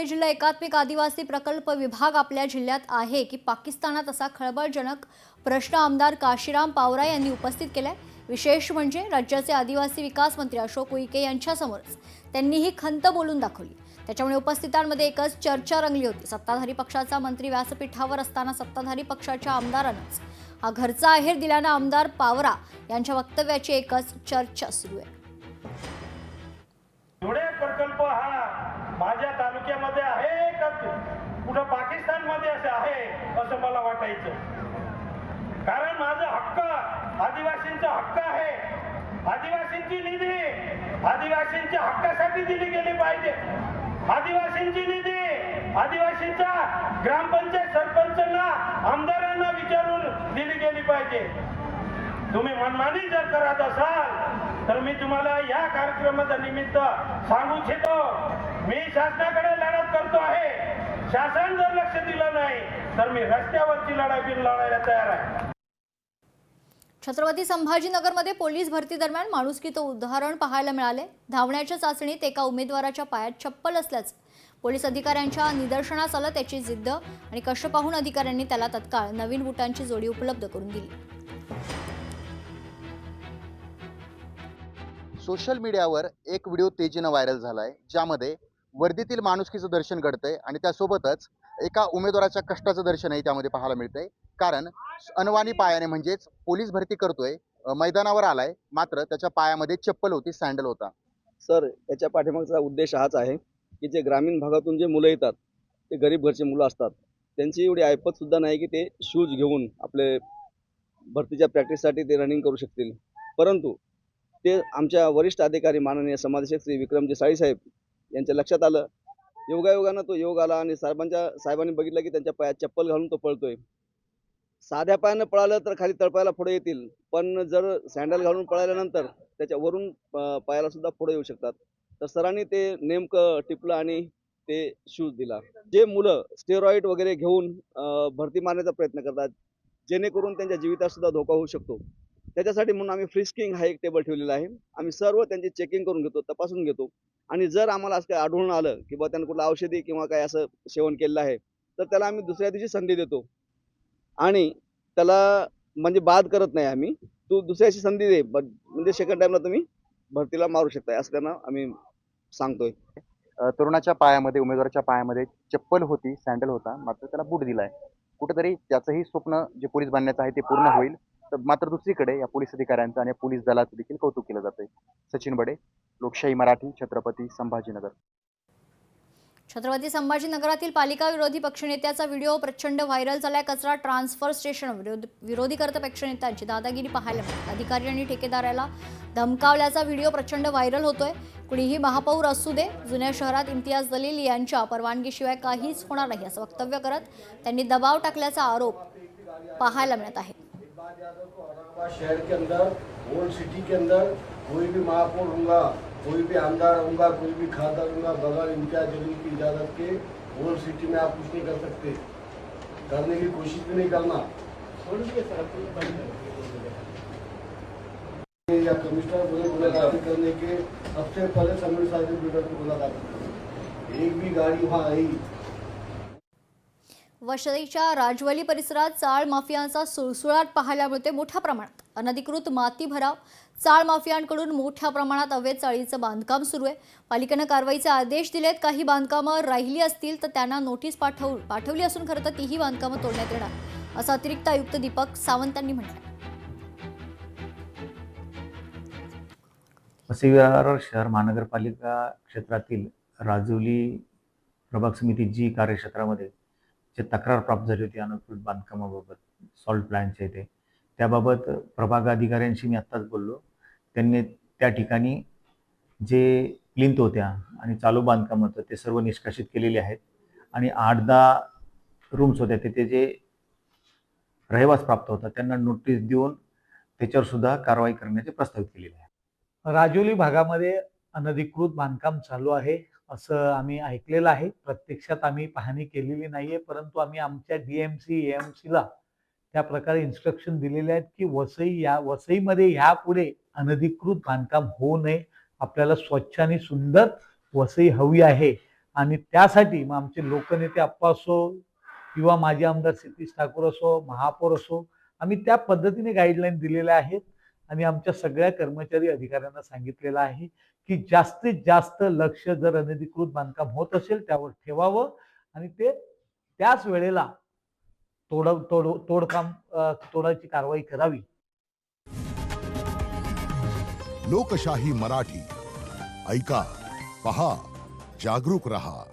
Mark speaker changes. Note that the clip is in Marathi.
Speaker 1: पुणे जिल्हा एकात्मिक आदिवासी प्रकल्प विभाग आपल्या जिल्ह्यात आहे की पाकिस्तानात, असा खळबळजनक प्रश्न आमदार काशीराम पावरा यांनी उपस्थित केलाय। विशेष म्हणजे राज्याचे आदिवासी विकास मंत्री अशोक उईके यांच्यासमोरच त्यांनी ही खंत बोलून दाखवली। त्याच्यामुळे उपस्थितांमध्ये एकच चर्चा रंगली होती। सत्ताधारी पक्षाचा मंत्री व्यासपीठावर असताना सत्ताधारी पक्षाच्या आमदारांनाच हा घरचा आहेर दिल्यानं आमदार पावरा यांच्या वक्तव्याची एकच चर्चा सुरू आहे।
Speaker 2: प्रकल्प हा माझ्या तालुक्यामध्ये आहे का कुठं पाकिस्तानमध्ये असे आहे असं मला वाटायचं। कारण माझा हक्क आदिवासींचा हक्क आहे। आदिवासींची निधी आदिवासींच्या हक्कासाठी दिली गेली पाहिजे। आदिवासींची निधी आदिवासींच्या ग्रामपंचायत सरपंचांना आमदारांना विचारून दिली गेली पाहिजे। तुम्ही मनमानी जर करत असाल तर मी तुम्हाला या कार्यक्रमाच्या निमित्त सांगू इच्छितो, मी शासनाकडे लढत करतो आहे। शासन जर लक्ष दिलं नाही तर मी रस्त्यावरची लढाई बिन लढायला तयार आहे।
Speaker 1: छत्रपती संभाजीनगरमध्ये पोलीस भरती दरम्यान माणुसकीचं उदाहरण पाहायला मिळाले। धावण्याच्या चाचणीत एका उमेदवाराच्या पायात चप्पल असल्याचं पोलीस अधिकाऱ्यांच्या निदर्शनास आलं। त्याची जिद्द आणि कष्ट पाहून अधिकाऱ्यांनी त्याला तत्काळ नवीन बुटांची जोडी उपलब्ध करून दिली।
Speaker 3: सोशल मीडियावर एक व्हिडिओ तेजीनं व्हायरल झालाय, ज्यामध्ये वर्दीतील माणुसकीचं दर्शन घडतंय आणि त्यासोबतच एका उमेदवाराच्या कष्टाचं दर्शनही त्यामध्ये पाहायला मिळतंय। कारण अनवाणी पायाने म्हणजेच पोलीस भरती करतोय, मैदानावर आलाय, मात्र त्याच्या पायामध्ये चप्पल होती, सँडल होता।
Speaker 4: सर, याच्या पाठीमागचा उद्देश हाच आहे की जे ग्रामीण भागातून जे मुलं येतात ते गरीब घरचे मुलं असतात, त्यांची एवढी ऐपत सुद्धा नाही की ते शूज घेऊन आपले भरतीच्या प्रॅक्टिससाठी ते रनिंग करू शकतील। परंतु ते आमच्या वरिष्ठ अधिकारी माननीय समादेशक श्री विक्रमजी साळी साहेब यांच्या लक्षात आलं। योगायोगानं तो योग आला आणि साहेबांनी बघितलं की त्यांच्या पायात चप्पल घालून तो पळतोय। साध्या पायानं पळालं तर खाली तळपायाला पुढे येतील, पण जर सँडल घालून पळाल्यानंतर त्याच्या वरून पायाला सुद्धा पुढे येऊ शकतात। तर सरांनी ते नेमकं टिपलं आणि ते शूज दिला। जे मुलं स्टेरॉइड वगैरे घेऊन भरती मारण्याचा प्रयत्न करतात, जेणेकरून त्यांच्या जीवितास सुद्धा धोका होऊ शकतो, त्याच्यासाठी म्हणून आम्ही फ्रिस्किंग हा एक टेबल ठेवलेला आहे। आम्ही सर्व त्यांची चेकिंग करून घेतो, तपासून घेतो आणि जर आम्हाला असं काही आढळून आलं की बा त्यांना कुठलं औषधी किंवा काय असं सेवन केलेलं आहे तर त्याला आम्ही दुसऱ्या दिवशी संधी देतो आणि त्याला म्हणजे बाद करत नाही। आम्ही तू दुसऱ्याची संधी दे, म्हणजे सेकंड टाइमला तुम्ही भरतीला मारू शकताय असं त्यांना आम्ही सांगतोय।
Speaker 3: तरुणाच्या पायामध्ये, उमेदवाराच्या पायामध्ये चप्पल होती, सँडल होता, मात्र त्याला बूट दिलाय। कुठेतरी त्याचंही स्वप्न जे पोलीस बनण्याचं आहे ते पूर्ण होईल। तर मात्र दुसरीकडे या पोलीस अधिकाऱ्यांचं आणि पोलीस दलाचं देखील कौतुक केलं जातंय। सचिन बडे, लोकशाही मराठी, छत्रपती संभाजीनगर।
Speaker 1: छत्रपती संभाजीनगरातील पालिका विरोधी पक्षनेत्याचा व्हिडिओ प्रचंड व्हायरल झालाय। कचरा ट्रान्सफर स्टेशन विरोधी करत पक्षनेत्यांची दादागिरी पाहायला मिळते। अधिकारी आणि ठेकेदाराला धमकावल्याचा व्हिडिओ प्रचंड व्हायरल होतोय। कुणीही महापौर असू दे, जुन्या शहरात इम्तियाज जलील यांच्या परवानगीशिवाय काहीच होणार नाही असं वक्तव्य करत त्यांनी दबाव टाकल्याचा आरोप पाहायला मिळत आहे।
Speaker 5: शहर के अंदर, ओल्ड सिटी के अंदर कोई भी महापौर होगा, कोई भी आमदार होगा, कोई भी खासदार होगा, बगैर इम्तियाज जलील की इजाजत के ओल्ड सिटी में आप कुछ नहीं कर सकते, करने की कोशिश भी नहीं करना। या कमिश्नर बोले मुलाकात करने के सबसे पहले समझ साहिब बिल्डर को मुलाकात करनी। एक भी गाड़ी वहाँ आई।
Speaker 1: वसईच्या राजवली परिसरात चाळ माफियांचा सुळसुळाट पाहायला मिळते। मोठ्या प्रमाणात अनधिकृत माती भराव, चाळ माफियांकडून मोठ्या प्रमाणात अवैध चाळीचं बांधकाम सुरू आहे। पालिकेने कारवाईचे आदेश दिलेत। काही बांधकामं राहिली असतील तर त्यांना नोटीस पाठवली असून खरं तर तीही बांधकामं तोडण्यात येणार असं अतिरिक्त आयुक्त दीपक सावंत यांनी म्हटलं।
Speaker 6: वसई विरार शहर महानगरपालिका क्षेत्रातील राजवली प्रभाग समिती जी कार्यक्षेत्रामध्ये जे तक्रार प्राप्त झाली होती अनधिकृत बांधकामाबाबत, सॉल्ट प्लॅनचे ते, त्याबाबत प्रभाग अधिकाऱ्यांशी मी आत्ताच बोललो। त्यांनी त्या ठिकाणी जे प्लिंथ होत्या आणि चालू बांधकाम होतं ते सर्व निष्कासित केलेले आहेत आणि 8-10 रूम्स होत्या तिथे जे रहिवास प्राप्त होता त्यांना नोटीस देऊन त्याच्यावर सुद्धा कारवाई करण्याचे प्रस्तावित केलेले आहे।
Speaker 7: राजौली भागामध्ये अनधिकृत बांधकाम चालू आहे असं आम्ही ऐकलेलं आहे। प्रत्यक्षात आम्ही पाहणी केलेली नाहीये, परंतु आम्ही आमच्या DMC AMCला त्या प्रकारे इन्स्ट्रक्शन दिलेले आहेत की वसईमध्ये यापुढे अनधिकृत बांधकाम होऊ नये। आपल्याला स्वच्छ आणि सुंदर वसई हवी आहे आणि त्यासाठी मग आमचे लोकनेते अप्पा असो किंवा माजी आमदार सतीश ठाकूर असो, महापौर असो, आम्ही त्या पद्धतीने गाईडलाईन दिलेल्या आहेत आणि आमच्या सगळ्या कर्मचारी अधिकाऱ्यांना सांगितलेलं आहे की जास्तीत जास्त लक्ष जर अनधिकृत बांधकाम होत असेल त्यावर ठेवावं आणि ते त्याच वेळेला तोडाची कारवाई करावी.
Speaker 8: लोकशाही मराठी ऐका, पहा, जागरूक रहा.